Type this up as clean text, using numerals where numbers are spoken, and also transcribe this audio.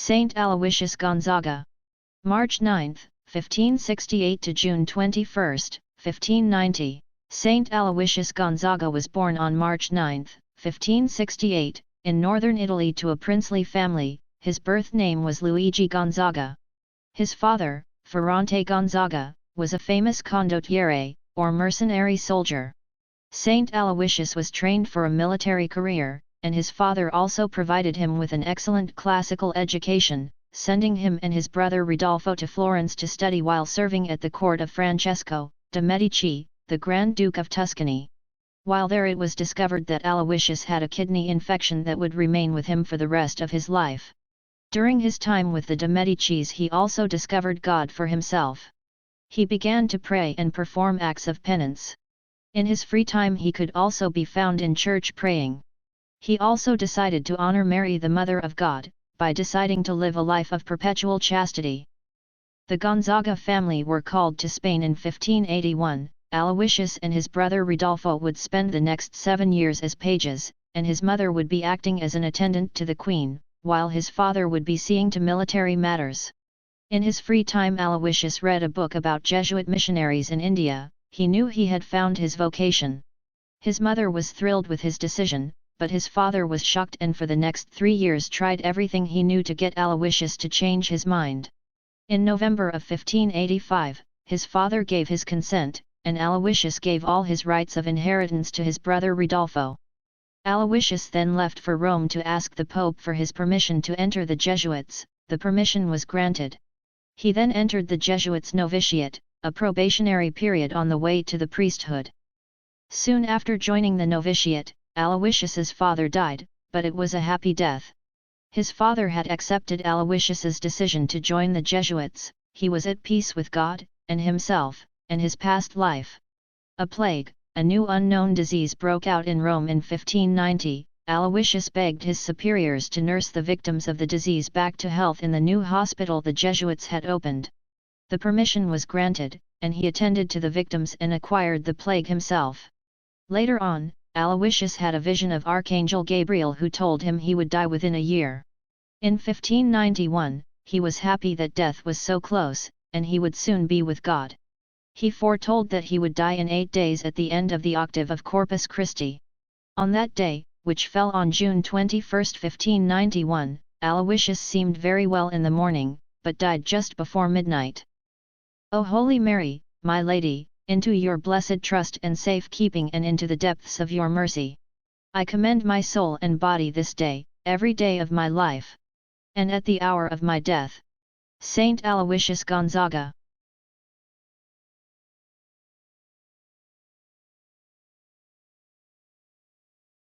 Saint Aloysius Gonzaga. March 9, 1568 to June 21, 1590. Saint Aloysius Gonzaga was born on March 9, 1568, in northern Italy to a princely family. His birth name was Luigi Gonzaga. His father, Ferrante Gonzaga, was a famous condottiere, or mercenary soldier. Saint Aloysius was trained for a military career, and his father also provided him with an excellent classical education, sending him and his brother Ridolfo to Florence to study while serving at the court of Francesco de' Medici, the Grand Duke of Tuscany. While there it was discovered that Aloysius had a kidney infection that would remain with him for the rest of his life. During his time with the de' Medicis he also discovered God for himself. He began to pray and perform acts of penance. In his free time he could also be found in church praying. He also decided to honor Mary, the Mother of God, by deciding to live a life of perpetual chastity. The Gonzaga family were called to Spain in 1581. Aloysius and his brother Ridolfo would spend the next 7 years as pages, and his mother would be acting as an attendant to the Queen, while his father would be seeing to military matters. In his free time Aloysius read a book about Jesuit missionaries in India. He knew he had found his vocation. His mother was thrilled with his decision, but his father was shocked and for the next 3 years tried everything he knew to get Aloysius to change his mind. In November of 1585, his father gave his consent, and Aloysius gave all his rights of inheritance to his brother Ridolfo. Aloysius then left for Rome to ask the Pope for his permission to enter the Jesuits. The permission was granted. He then entered the Jesuits' novitiate, a probationary period on the way to the priesthood. Soon after joining the novitiate, Aloysius's father died, but it was a happy death. His father had accepted Aloysius's decision to join the Jesuits. He was at peace with God, and himself, and his past life. A plague, a new unknown disease, broke out in Rome in 1590. Aloysius begged his superiors to nurse the victims of the disease back to health in the new hospital the Jesuits had opened. The permission was granted, and he attended to the victims and acquired the plague himself. Later on, Aloysius had a vision of Archangel Gabriel who told him he would die within a year. In 1591, he was happy that death was so close, and he would soon be with God. He foretold that he would die in 8 days at the end of the octave of Corpus Christi. On that day, which fell on June 21, 1591, Aloysius seemed very well in the morning, but died just before midnight. O Holy Mary, my Lady, into your blessed trust and safe keeping and into the depths of your mercy, I commend my soul and body this day, every day of my life, and at the hour of my death. Saint Aloysius Gonzaga.